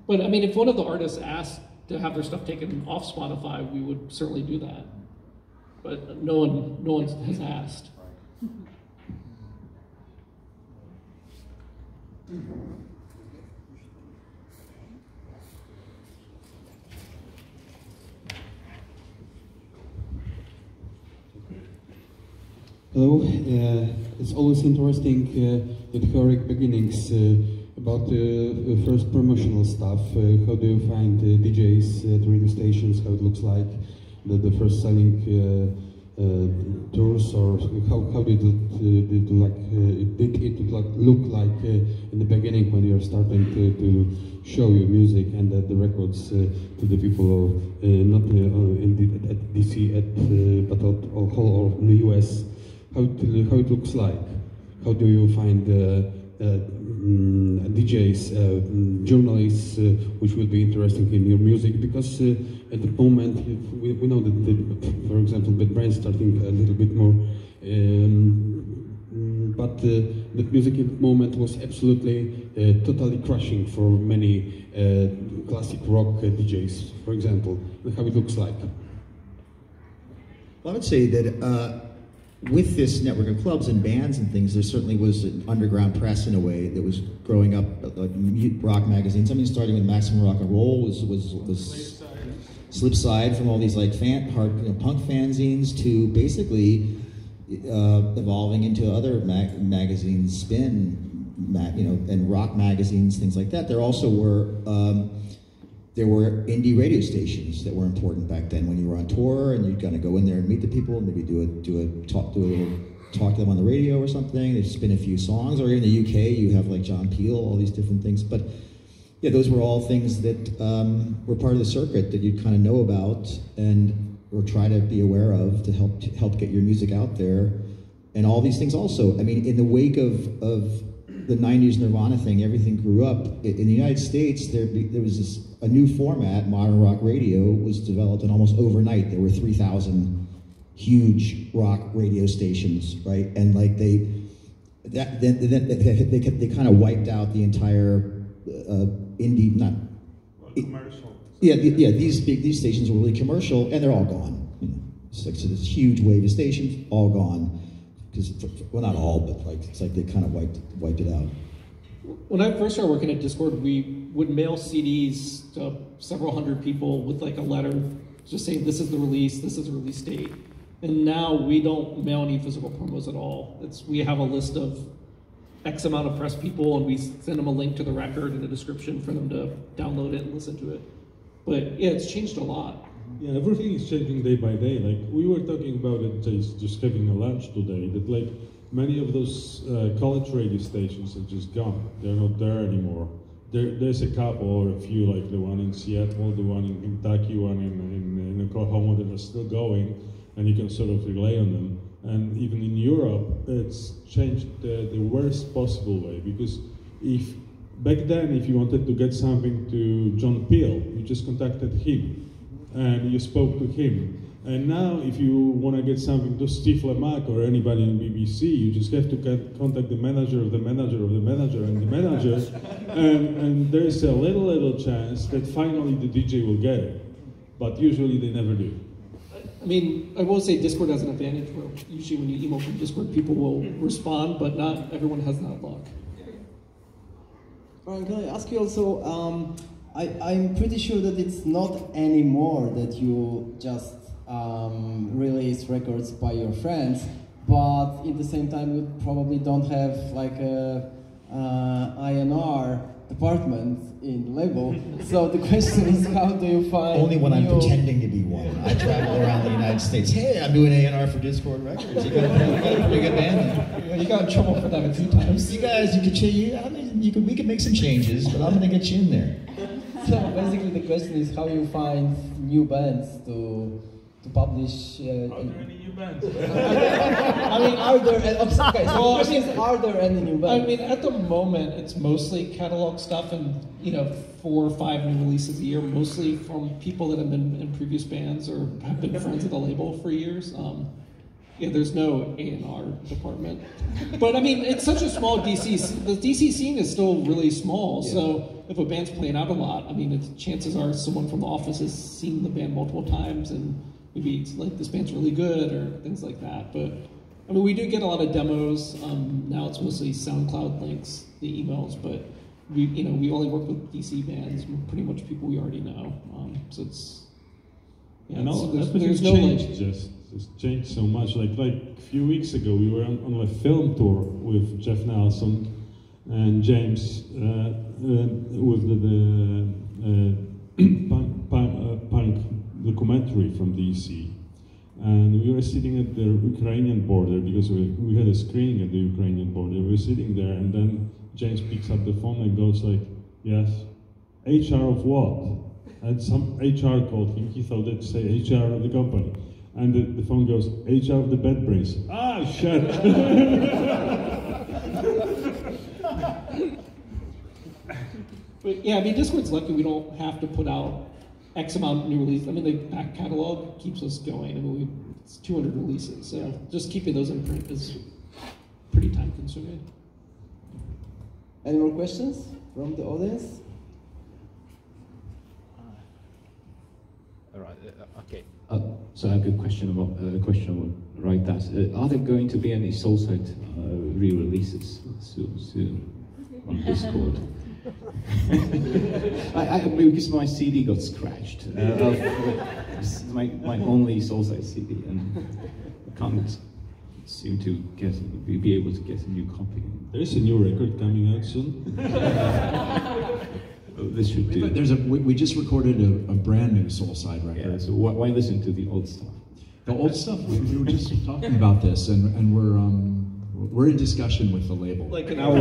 But I mean, if one of the artists asked to have their stuff taken off Spotify, we would certainly do that. But no one has asked. Hello, it's always interesting with Arek beginnings about the first promotional stuff. How do you find DJs at radio stations? How it looks like the first selling tours, or how did it look like in the beginning when you're starting to show your music and the records to the people not at DC but all in the US? How it looks like? How do you find DJs, journalists, which will be interesting in your music? Because at the moment we know that, for example, the brand starting a little bit more, but the music at the moment was absolutely totally crushing for many classic rock DJs, for example. How it looks like? Well, I would say that with this network of clubs and bands and things, there certainly was an underground press in a way that was growing up, like rock magazines. I mean, starting with Maximum Rock and Roll was Slipside, from all these like hard punk fanzines to basically evolving into other magazines, Spin, and rock magazines, things like that. There also were indie radio stations that were important back then when you were on tour, and you'd kind of go in there and meet the people and maybe do a little talk to them on the radio or something. They spin a few songs, or in the UK you have like John Peel, all these different things. But yeah, those were all things that were part of the circuit that you'd kind of know about and or try to be aware of to help get your music out there. And all these things also, I mean, in the wake of the 90s Nirvana thing, everything grew up. In the United States, there was a new format, modern rock radio, was developed, and almost overnight there were 3,000 huge rock radio stations, right? And like they kind of wiped out the entire indie, not commercial. These stations were really commercial, and they're all gone. You know, so this huge wave of stations, all gone. Because, well, not all, but like it's like they kind of wiped it out. When I first started working at Dischord, we would mail CDs to several hundred people with like a letter just saying this is the release date. And now we don't mail any physical promos at all. We have a list of X amount of press people, and we send them a link to the record and a description for them to download it and listen to it. But yeah, it's changed a lot. Yeah, everything is changing day by day. Like we were talking about it just having a lunch today, that like many of those college radio stations are just gone. They're not there anymore. There's a couple or a few, like the one in Seattle, the one in Kentucky, one in Oklahoma that are still going, and you can sort of rely on them. And even in Europe, it's changed the worst possible way, because back then, if you wanted to get something to John Peel, you just contacted him and you spoke to him. And now, if you want to get something to Steve Lemach or anybody in BBC, you just have to contact the manager of the manager of the manager and the manager, and there's a little chance that finally the DJ will get it. But usually they never do. I mean, I will say Dischord has an advantage where usually when you email from Dischord, people will respond, but not everyone has that luck. Brian, can I ask you also, I'm pretty sure that it's not anymore that you just release records by your friends, but at the same time you probably don't have like a INR department in the label. So the question is, how do you find Only when I'm pretending to be one. I travel around the United States. Hey, I'm doing A&R for Dischord Records. You got a pretty good band. You got in trouble for that a few times. You guys, we can make some changes, but I'm going to get you in there. So basically the question is how you find new bands to publish. Are there any new bands? I mean, are there any new bands? I mean, at the moment, it's mostly catalog stuff and, 4 or 5 new releases a year, mostly from people that have been in previous bands or have been friends of the label for years. There's no A&R department. But I mean, it's such a small DC. The DC scene is still really small, so if a band's playing out a lot, I mean, chances are someone from the office has seen the band multiple times and maybe it's like, this band's really good or things like that. But I mean, we do get a lot of demos. Now it's mostly SoundCloud links, the emails, but we only work with DC bands, pretty much people we already know. So it's, there's no changed, it's changed so much. Like a few weeks ago, we were on a film tour with Jeff Nelson and James with the punk documentary from DC, and we were sitting at the Ukrainian border because we had a screening at the Ukrainian border. We were sitting there, and then James picks up the phone and goes like, "Yes, HR of what?" And some HR called him. He thought they'd say HR of the company. And the phone goes, HR of the bed brace. Ah, shit! But yeah, I mean, Dischord's lucky we don't have to put out X amount of new releases. I mean, the back catalog keeps us going. I mean, it's 200 releases, so just keeping those in print is pretty time consuming. Any more questions from the audience? All right. Okay. So I have a question about right that. Are there going to be any Soulside re-releases soon on Dischord? Because my CD got scratched. It's my only Soulside CD, and I can't seem to be able to get a new copy. There's a new record coming out soon. This should do. We just recorded a brand new Soulside record. Yeah, so why listen to the old stuff? The old stuff. We were just talking about this, and we're in discussion with the label. Like an hour.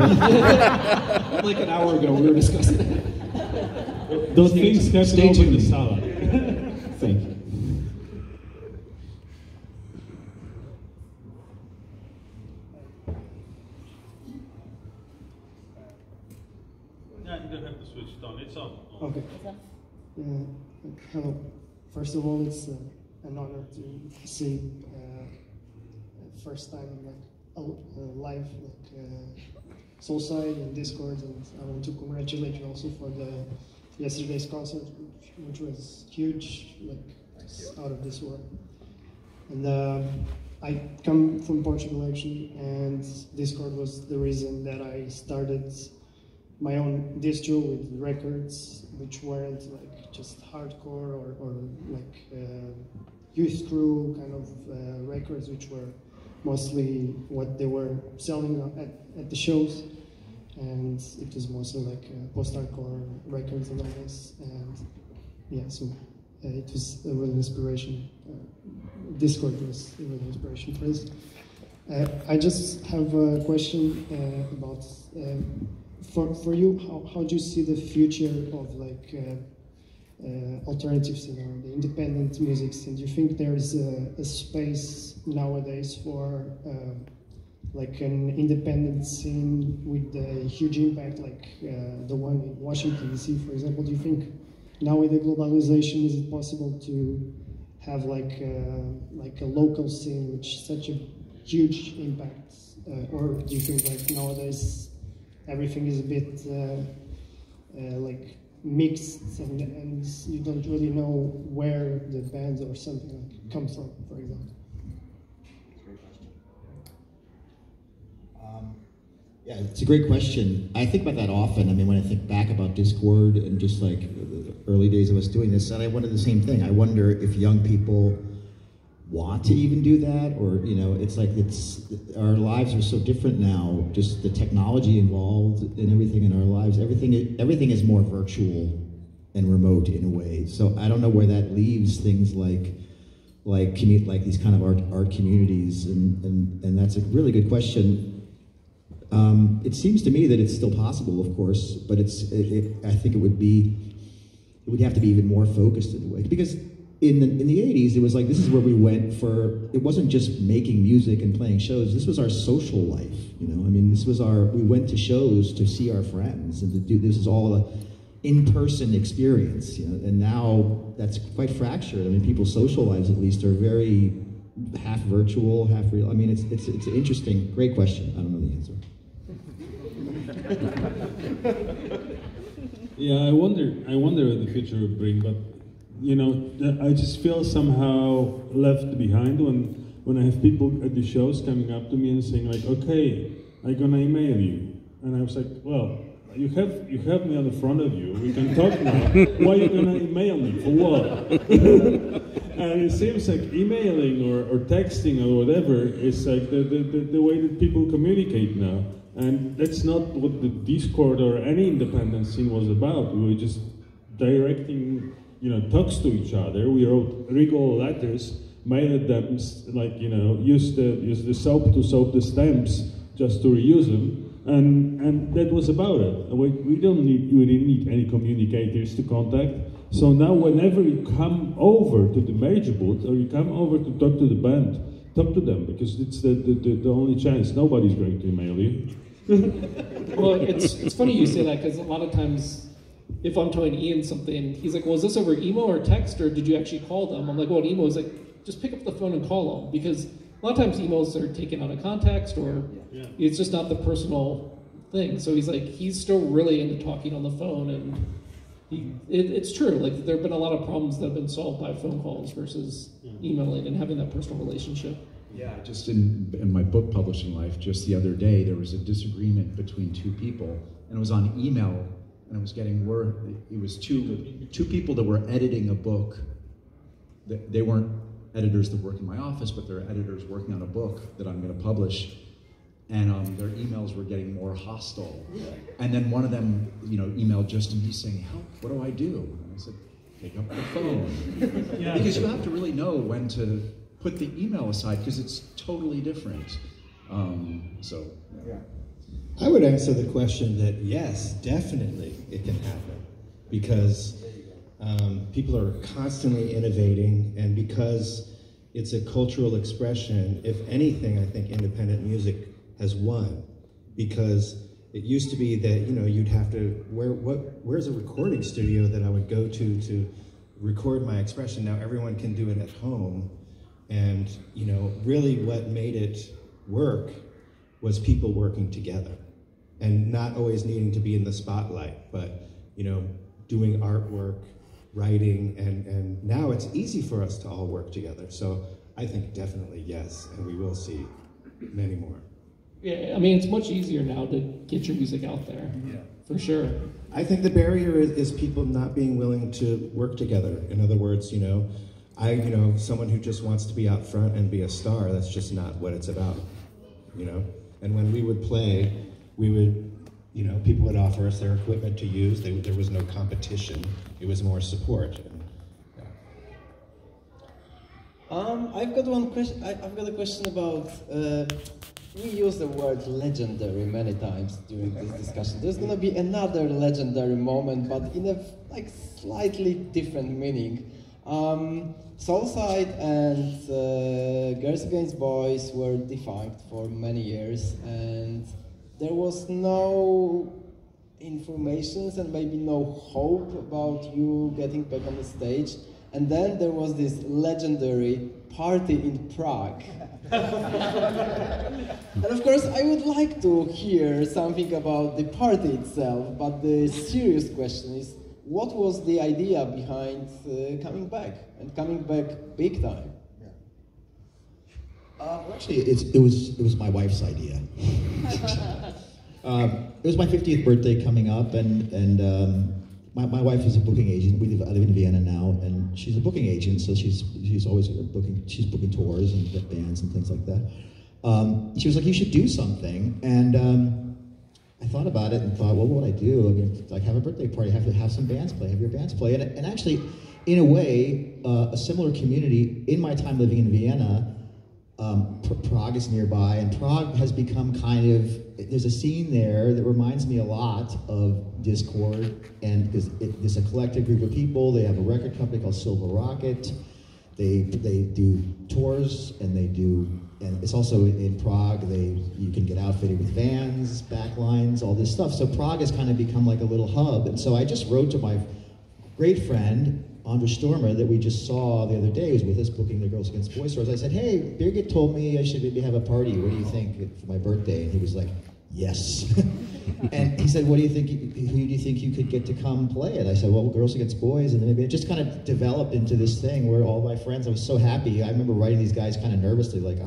Like an hour ago, we were discussing it. Those things happen over the salad. Thank you. Yeah, you don't have to switch it on. It's on. Okay. Hello. First of all, it's an honor to see first time like live Soulside and Dischords, and I want to congratulate you also for the yesterday's concert, which was huge, like just out of this world. And I come from Portugal actually, and Dischord was the reason that I started my own distro with records which weren't like just hardcore or like youth crew kind of records, which were mostly what they were selling at the shows, and it was mostly like post-hardcore records and all this. And yeah, so it was a real inspiration. Dischord was a real inspiration for us. I just have a question about for you. How do you see the future of like alternative scene or the independent music scene? Do you think there's a space nowadays for like an independent scene with a huge impact, like the one in Washington DC, for example? Do you think now with the globalization, is it possible to have like a local scene which such a huge impact, or do you think like nowadays everything is a bit like mixed, and you don't really know where the band or something like comes from, for example? Yeah, it's a great question. I think about that often. I mean, when I think back about Dischord and just like the early days of us doing this, and I wonder the same thing. I wonder if young people want to even do that, or, you know, it's like our lives are so different now, just the technology involved in everything in our lives. Everything is more virtual and remote in a way. So I don't know where that leaves things like these kind of art communities, and that's a really good question. It seems to me that it's still possible, of course, but I think it would have to be even more focused in a way, because in the 80s, it was like, this is where we went for, it wasn't just making music and playing shows, this was our social life, you know? I mean, we went to shows to see our friends, and this is all an in-person experience, you know? And now that's quite fractured. I mean, people's social lives, at least, are very half virtual, half real. I mean, it's an interesting, great question. I don't know the answer. Yeah, I wonder what the future will bring, but you know, I just feel somehow left behind when I have people at the shows coming up to me and saying like, okay, I'm gonna email you. And I was like, well, you have me on the front of you, we can talk now. Why are you gonna email me? For what? And it seems like emailing or texting or whatever is like the way that people communicate now. And that's not what the Dischord or any independent scene was about. We were just directing, you know, talks to each other. We wrote regal letters, mailed them, like, you know, use the soap to soap the stamps just to reuse them, and that was about it. We didn't need any communicators to contact. So now, whenever you come over to the major booth or you come over to talk to the band, talk to them, because it's the only chance. Nobody's going to email you. Well, it's funny you say that, because a lot of times, if I'm telling Ian something, he's like, well, is this over email or text, or did you actually call them? I'm like, well, email is like, just pick up the phone and call them, because a lot of times emails are taken out of context, or it's just not the personal thing. So he's like, he's still really into talking on the phone, and it's true. Like, there have been a lot of problems that have been solved by phone calls versus emailing and having that personal relationship. Yeah, just in my book publishing life, just the other day, there was a disagreement between two people, and it was on email, and it was getting worse. It was two people that were editing a book. They weren't editors that work in my office, but they're editors working on a book that I'm going to publish, and their emails were getting more hostile. And then one of them, you know, emailed just to me saying, "Help! What do I do?" And I said, "Pick up the phone," because you have to really know when to put the email aside because it's totally different. So, yeah. I would answer the question that yes, definitely it can happen, because people are constantly innovating, and because it's a cultural expression, if anything, I think independent music has won, because it used to be that, you know, you'd have to, where's a recording studio that I would go to record my expression? Now everyone can do it at home, and, you know, really what made it work was people working together, and not always needing to be in the spotlight, but, you know, doing artwork, writing, and now it's easy for us to all work together. So I think definitely yes, and we will see many more. Yeah, I mean, it's much easier now to get your music out there, for sure. I think the barrier is people not being willing to work together. In other words, you know, someone who just wants to be out front and be a star, that's just not what it's about, you know? And when we would play, we would, you know, people would offer us their equipment to use. There was no competition. It was more support. I've got one question. I've got a question about. We use the word legendary many times during this discussion. There's going to be another legendary moment, but in a slightly different meaning. Soulside and Girls Against Boys were defunct for many years, and there was no informations and maybe no hope about you getting back on the stage. And then there was this legendary party in Prague. And of course, I would like to hear something about the party itself, but the serious question is, what was the idea behind coming back, and coming back big time? Well, actually, it was my wife's idea. It was my 50th birthday coming up, and my wife is a booking agent. I live in Vienna now, and she's a booking agent, so she's always booking. She's booking tours and bands and things like that. She was like, "You should do something," and I thought about it and thought, well, what would I do? I mean, like, have a birthday party, have some bands play, have your bands play. And actually, in a way, a similar community, in my time living in Vienna, Prague is nearby, and Prague has become kind of, there's a scene there that reminds me a lot of Dischord, and there's a collective group of people. They have a record company called Silver Rocket. They do tours, and it's also in Prague. You can get outfitted with vans, backlines, all this stuff. So Prague has kind of become like a little hub. And so I just wrote to my great friend, Andres Stormer, that we just saw the other day, who was with us booking the Girls Against Boys tours. I said, "Hey, Birgit told me I should maybe have a party. What do you think for my birthday?" And he was like, "Yes." And he said, "What do you think? Who do you think you could get to come play it?" I said, "Well, Girls Against Boys." And then maybe it just kind of developed into this thing where all my friends, I was so happy. I remember writing these guys kind of nervously, like,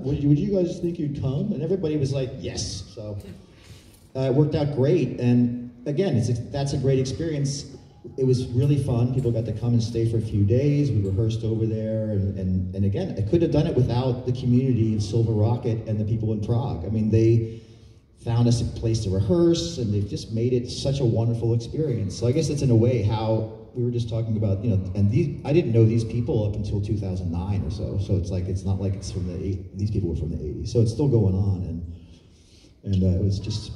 would you guys think you'd come? And everybody was like, yes. So it worked out great. And again, that's a great experience. It was really fun. People got to come and stay for a few days. We rehearsed over there. And again, I couldn't have done it without the community of Silver Rocket and the people in Prague. I mean, they found us a place to rehearse, and they've just made it such a wonderful experience. So I guess that's in a way how we were just talking about, you know, and I didn't know these people up until 2009 or so. So it's not like it's from these people were from the 80s. So it's still going on, and it was just,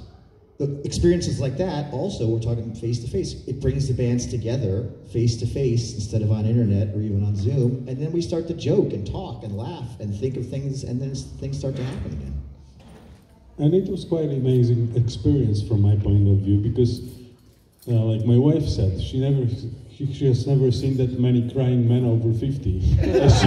the experiences like that also, we're talking face to face. It brings the bands together face to face instead of on internet or even on Zoom. And then we start to joke and talk and laugh and think of things, and then things start to happen again. And it was quite an amazing experience from my point of view, because like my wife said, she has never seen that many crying men over 50 as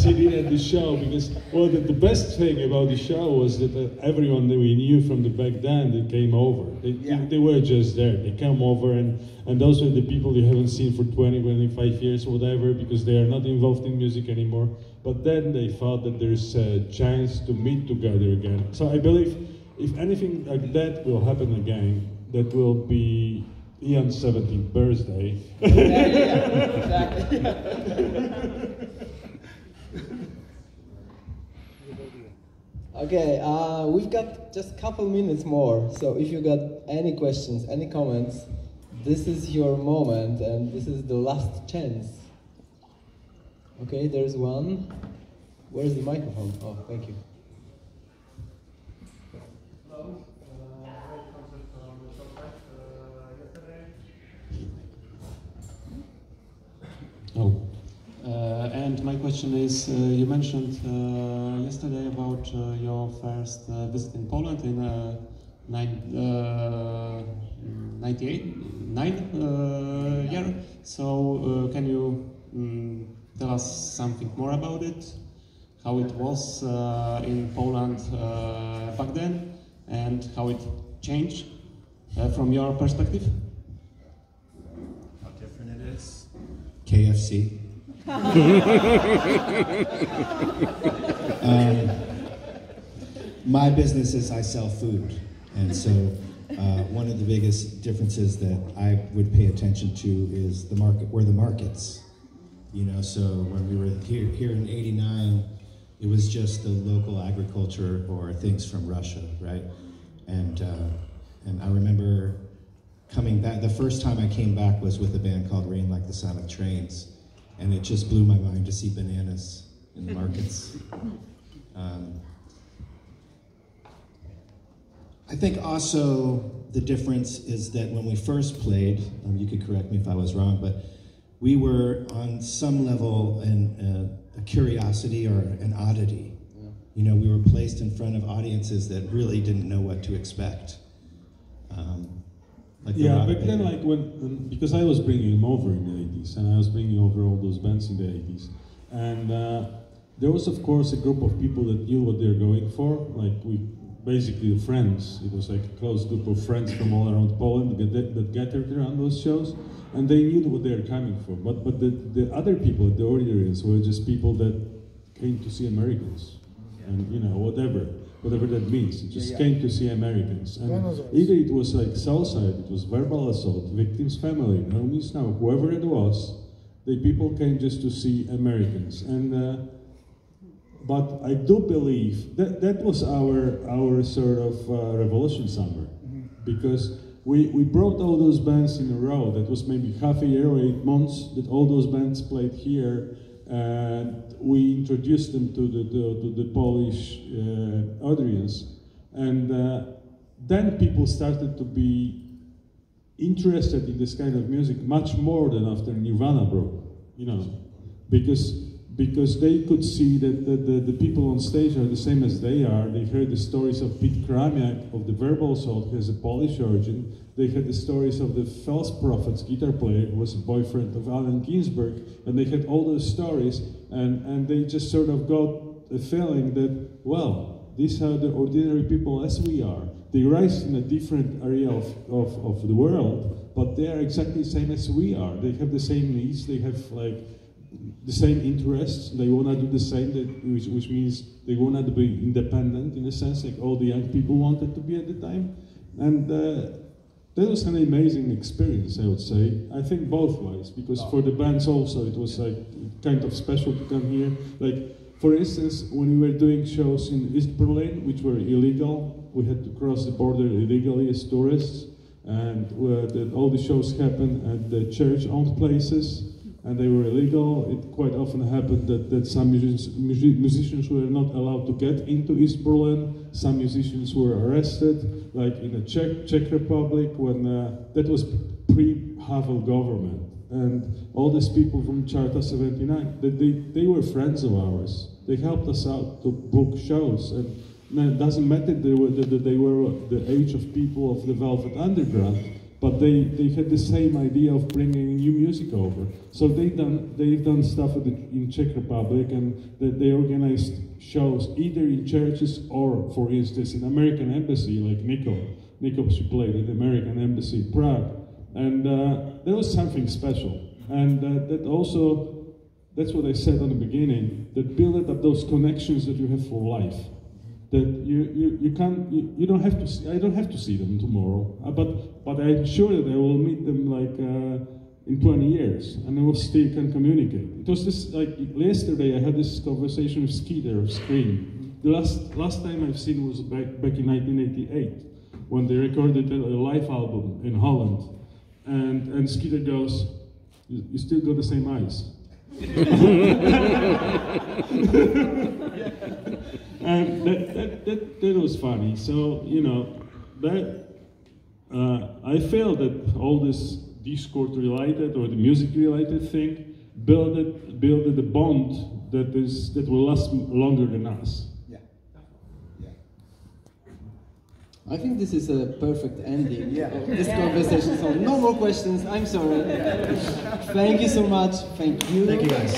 she did at the show. Because, well, the best thing about the show was that everyone that we knew from the back then that came over, they were just there. They came over, and those were the people you haven't seen for 20, 25 years or whatever, because they are not involved in music anymore. But then they thought that there's a chance to meet together again. So I believe if anything like that will happen again, that will be Ian's 17th birthday. Exactly. Okay, we've got just a couple minutes more, so if you got any questions, any comments, this is your moment, and this is the last chance. Okay, there's one. Where's the microphone? Oh, thank you. Hello. Great concert on the Soulside yesterday. And my question is, you mentioned yesterday about your first visit in Poland in 1999 year. So can you tell us something more about it? How it was in Poland back then, and how it changed from your perspective? How different it is? KFC. My business is I sell food, and so one of the biggest differences that I would pay attention to is the market, where the markets. You know, so when we were here in '89, it was just the local agriculture or things from Russia, right? And I remember coming back. The first time I came back was with a band called Rain Like the Sound of Trains. And it just blew my mind to see bananas in the markets. I think also the difference is that when we first played, you could correct me if I was wrong, but we were on some level a curiosity or an oddity. Yeah. You know, we were placed in front of audiences that really didn't know what to expect. Like back then, like because I was bringing him over in the 80s, and I was bringing over all those bands in the 80s, and there was of course a group of people that knew what they're going for, like we basically friends. It was like a close group of friends from all around Poland that gathered around those shows, and they knew what they were coming for. But the other people at the audience were just people that came to see Americans, and you know, whatever that means. It just came to see Americans. And either it was like Soulside, it was verbal assault, victim's family, no means now, whoever it was, the people came just to see Americans. And but I do believe that was our sort of revolution summer, because we brought all those bands in a row. That was maybe half a year or 8 months that all those bands played here. And we introduced them to the Polish audience, and then people started to be interested in this kind of music much more than after Nirvana broke, you know, because they could see that the people on stage are the same as they are. They heard the stories of Pete Kramiak, of the verbal assault, who has a Polish origin. They had the stories of the False Prophets guitar player, who was a boyfriend of Allen Ginsberg, and they had all those stories, and they just sort of got a feeling that, well, these are the ordinary people as we are. They rise in a different area of the world, but they are exactly the same as we are. They have the same needs, they have like the same interests, they want to do the same, which means they want to be independent in a sense, like all the young people wanted to be at the time. And that was an amazing experience, I would say. I think both ways, because for the bands also it was like kind of special to come here. Like, for instance, when we were doing shows in East Berlin, which were illegal, we had to cross the border illegally as tourists, and all the shows happened at the church-owned places, and they were illegal. It quite often happened that some musicians were not allowed to get into East Berlin. Some musicians were arrested, like in the Czech Republic, when that was pre-Havel government. And all these people from Charta 79, they were friends of ours. They helped us out to book shows. And it doesn't matter that they were the age of people of the Velvet Underground, but they had the same idea of bringing new music over. So they've done stuff in Czech Republic, and they organized shows either in churches or, for instance, in American Embassy, like Nico, she played at the American Embassy in Prague. And that was something special. And that's what I said on the beginning, that build up those connections that you have for life. That you don't have to see, I don't have to see them tomorrow, but I'm sure that I will meet them like in 20 years, and I will still can communicate. It was this, like yesterday I had this conversation with Skeeter of Scream. The last time I've seen was back in 1988, when they recorded a live album in Holland, and Skeeter goes, you still got the same eyes. And that was funny. So, you know, that I felt that all this Dischord related or the music related thing built a bond that will last longer than us. Yeah. I think this is a perfect ending of this conversation. So no more questions. I'm sorry. Thank you so much. Thank you. Thank you guys.